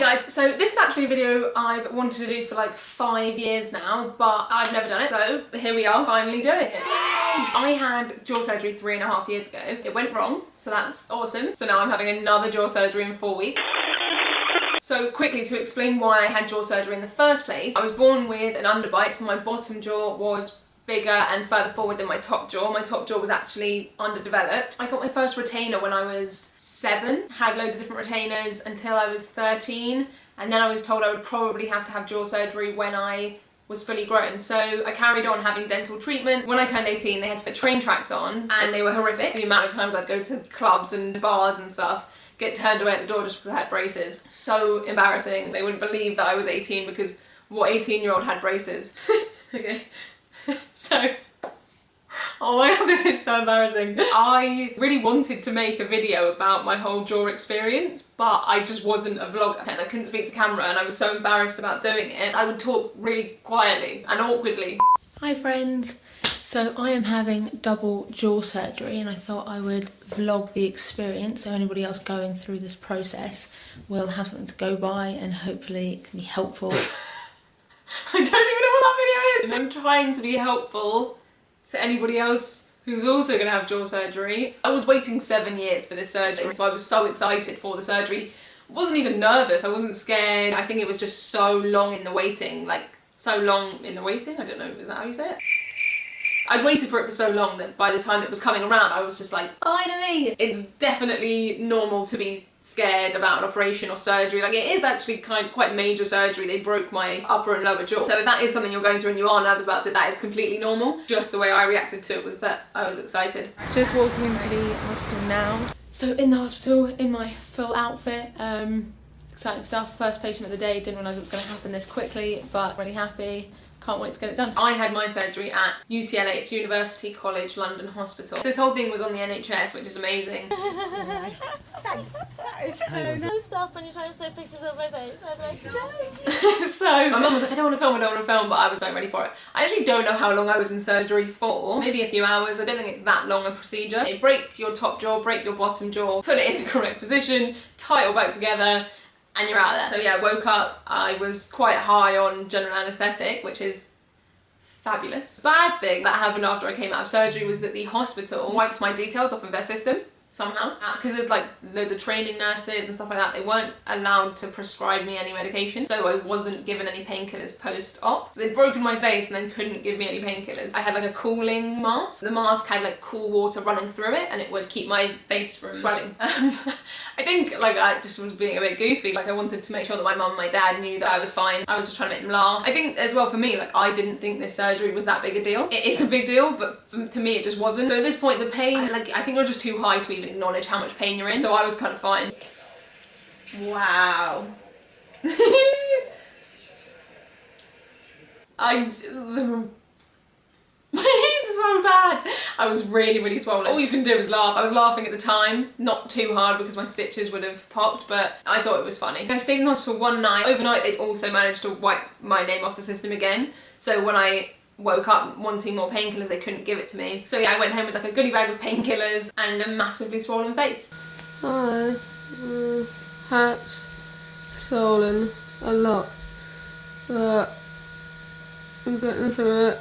guys, so this is actually a video I've wanted to do for like 5 years now, but I've never done it, so here we are finally doing it. I had jaw surgery 3.5 years ago. It went wrong, so that's awesome. So now I'm having another jaw surgery in 4 weeks. So quickly, to explain why I had jaw surgery in the first place, I was born with an underbite, so my bottom jaw was bigger and further forward than my top jaw. My top jaw was actually underdeveloped. I got my first retainer when I was 7, had loads of different retainers until I was 13, and then I was told I would probably have to have jaw surgery when I was fully grown. So I carried on having dental treatment. When I turned 18, they had to put train tracks on, and they were horrific. The amount of times I'd go to clubs and bars and stuff, get turned away at the door just because I had braces. So embarrassing. They wouldn't believe that I was 18 because what 18-year-old had braces? Okay. So, oh my god, this is so embarrassing. I really wanted to make a video about my whole jaw experience, but I just wasn't a vlogger and I couldn't speak to camera and I was so embarrassed about doing it. I would talk really quietly and awkwardly. Hi friends. So I am having double jaw surgery and I thought I would vlog the experience so anybody else going through this process will have something to go by and hopefully it can be helpful. I don't even know what that video is. And I'm trying to be helpful to anybody else who's also going to have jaw surgery. I was waiting 7 years for this surgery, so I was so excited for the surgery. I wasn't even nervous, I wasn't scared. I think it was just so long in the waiting, like so long in the waiting, I don't know, is that how you say it? I'd waited for it for so long that by the time it was coming around, I was just like, finally! It's definitely normal to be scared about an operation or surgery. Like, it is actually quite major surgery. They broke my upper and lower jaw. So if that is something you're going through and you are nervous about it, that is completely normal. Just the way I reacted to it was that I was excited. Just walking into the hospital now. So in the hospital, in my full outfit, exciting stuff. First patient of the day, didn't realise it was going to happen this quickly, but really happy. Can't wait to get it done. I had my surgery at UCLH, University College London Hospital. This whole thing was on the NHS, which is amazing. Thanks. That is so nice. No stuff when you're trying to show pictures of my face. I'm like, no. So my mum was like, I don't want to film, but I was so ready for it. I actually don't know how long I was in surgery for. Maybe a few hours. I don't think it's that long a procedure. They break your top jaw, break your bottom jaw, put it in the correct position, tie it all back together, and you're out there. So yeah, woke up, I was quite high on general anaesthetic, which is fabulous. Bad thing that happened after I came out of surgery was that the hospital wiped my details off of their system somehow. Because there's like loads of training nurses and stuff like that, they weren't allowed to prescribe me any medication, so I wasn't given any painkillers post-op. So they'd broken my face and then couldn't give me any painkillers. I had like a cooling mask. The mask had like cool water running through it and it would keep my face from swelling. I think like I just was being a bit goofy. Like I wanted to make sure that my mum and my dad knew that I was fine. I was just trying to make them laugh. I think as well for me, like I didn't think this surgery was that big a deal. It is a big deal, but to me it just wasn't. So at this point the pain, I think you're just too high to even acknowledge how much pain you're in. So I was kind of fine. Wow. It's so bad. I was really swollen. All you can do is laugh. I was laughing at the time, not too hard because my stitches would have popped, but I thought it was funny. I stayed in the hospital one night. Overnight they also managed to wipe my name off the system again. So when I woke up wanting more painkillers, they couldn't give it to me. So yeah, I went home with like a goodie bag of painkillers and a massively swollen face. Hi. Hurts. Swollen. A lot. But I'm getting through it.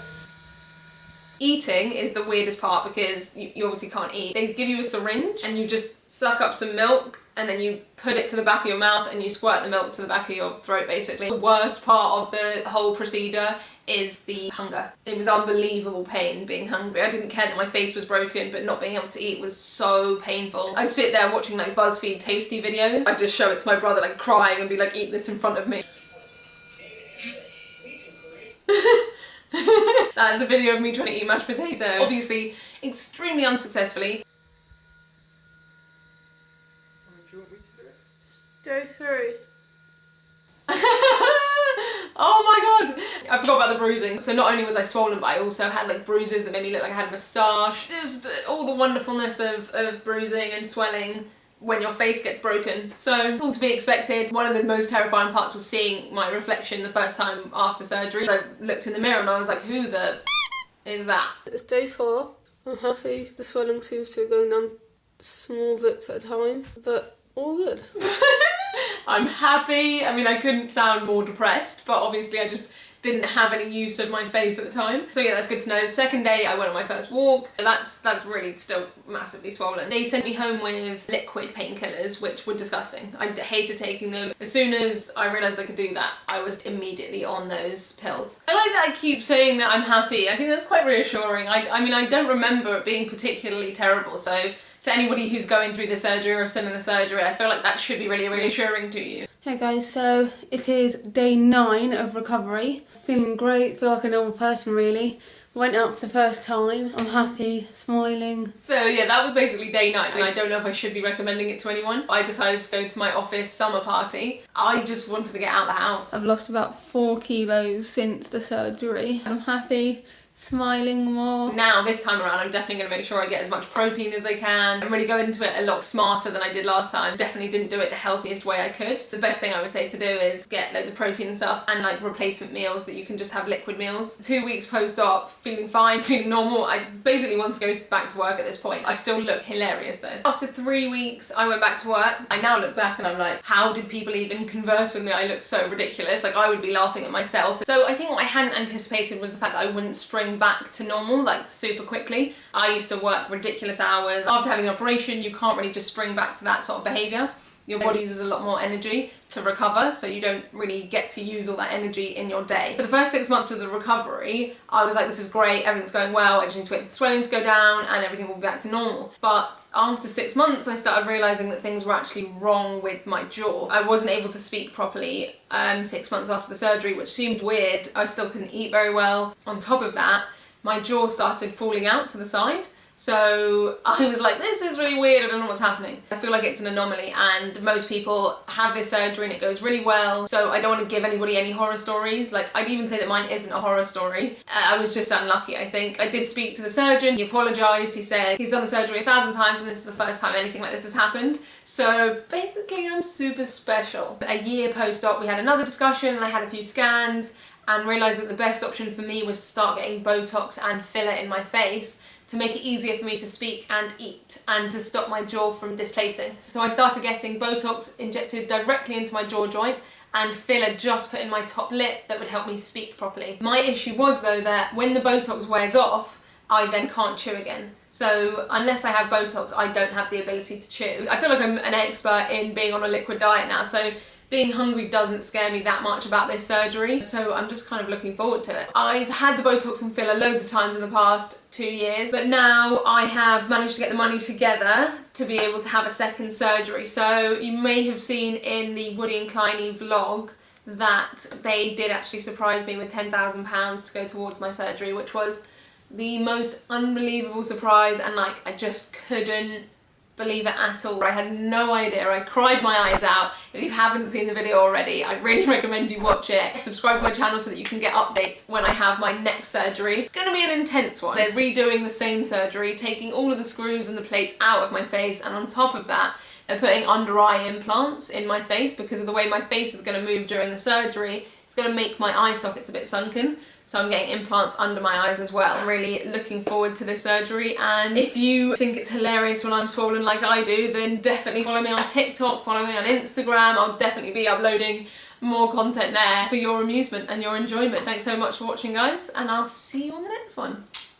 Eating is the weirdest part because you obviously can't eat. They give you a syringe and you just suck up some milk and then you put it to the back of your mouth and you squirt the milk to the back of your throat basically. The worst part of the whole procedure is the hunger. It was unbelievable pain being hungry. I didn't care that my face was broken, but not being able to eat was so painful. I'd sit there watching like BuzzFeed tasty videos. I'd just show it to my brother like crying and be like, eat this in front of me. That is a video of me trying to eat mashed potato. Obviously, extremely unsuccessfully. Do you want me to do it? Go through. Oh my god! I forgot about the bruising. So not only was I swollen, but I also had like bruises that made me look like I had a moustache. Just all the wonderfulness of bruising and swelling when your face gets broken. So it's all to be expected. One of the most terrifying parts was seeing my reflection the first time after surgery. I looked in the mirror and I was like, who the is that? It's day 4. I'm happy. The swelling seems to be going down small bits at a time, but all good. I'm happy. I mean, I couldn't sound more depressed, but obviously I just didn't have any use of my face at the time. So yeah, that's good to know. Second day, I went on my first walk. That's really still massively swollen. They sent me home with liquid painkillers, which were disgusting. I hated taking them. As soon as I realised I could do that, I was immediately on those pills. I like that I keep saying that I'm happy. I think that's quite reassuring. I mean, I don't remember it being particularly terrible, so to anybody who's going through the surgery or similar surgery, I feel like that should be really reassuring to you. Hey guys, so it is day 9 of recovery. Feeling great, feel like a normal person really. Went out for the first time. I'm happy, smiling. So yeah, that was basically day 9, and I don't know if I should be recommending it to anyone. I decided to go to my office summer party. I just wanted to get out of the house. I've lost about 4 kilos since the surgery. I'm happy, smiling more. Now, this time around, I'm definitely going to make sure I get as much protein as I can and really go into it a lot smarter than I did last time. Definitely didn't do it the healthiest way I could. The best thing I would say to do is get loads of protein and stuff and like replacement meals that you can just have liquid meals. 2 weeks post-op, feeling fine, feeling normal. I basically want to go back to work at this point. I still look hilarious though. After 3 weeks, I went back to work. I now look back and I'm like, how did people even converse with me? I look so ridiculous. Like, I would be laughing at myself. So I think what I hadn't anticipated was the fact that I wouldn't spring back to normal like super quickly. I used to work ridiculous hours. After having an operation, you can't really just spring back to that sort of behaviour. Your body uses a lot more energy to recover, so you don't really get to use all that energy in your day. For the first 6 months of the recovery, I was like, this is great, everything's going well, I just need to wait for the swelling to go down and everything will be back to normal. But after 6 months, I started realising that things were actually wrong with my jaw. I wasn't able to speak properly 6 months after the surgery, which seemed weird. I still couldn't eat very well. On top of that, my jaw started falling out to the side. So I was like, this is really weird, I don't know what's happening. I feel like it's an anomaly, and most people have this surgery and it goes really well. So I don't want to give anybody any horror stories. Like, I'd even say that mine isn't a horror story. I was just unlucky, I think. I did speak to the surgeon, he apologised, he said he's done the surgery 1,000 times and this is the first time anything like this has happened. So basically I'm super special. A year post-op we had another discussion and I had a few scans and realised that the best option for me was to start getting Botox and filler in my face to make it easier for me to speak and eat and to stop my jaw from displacing. So I started getting Botox injected directly into my jaw joint and filler just put in my top lip that would help me speak properly. My issue was though that when the Botox wears off, I then can't chew again. So unless I have Botox, I don't have the ability to chew. I feel like I'm an expert in being on a liquid diet now, so being hungry doesn't scare me that much about this surgery, so I'm just kind of looking forward to it. I've had the Botox and filler loads of times in the past 2 years, but now I have managed to get the money together to be able to have a second surgery. So you may have seen in the Woody and Kleiny vlog that they did actually surprise me with £10,000 to go towards my surgery, which was the most unbelievable surprise, and like I just couldn't believe it at all. I had no idea. I cried my eyes out. If you haven't seen the video already, I really recommend you watch it. Subscribe to my channel so that you can get updates when I have my next surgery. It's going to be an intense one. They're redoing the same surgery, taking all of the screws and the plates out of my face, and on top of that, they're putting under eye implants in my face because of the way my face is going to move during the surgery. It's going to make my eye sockets a bit sunken. So I'm getting implants under my eyes as well. I'm really looking forward to this surgery, and if you think it's hilarious when I'm swollen like I do, then definitely follow me on TikTok, follow me on Instagram. I'll definitely be uploading more content there for your amusement and your enjoyment. Thanks so much for watching guys, and I'll see you on the next one.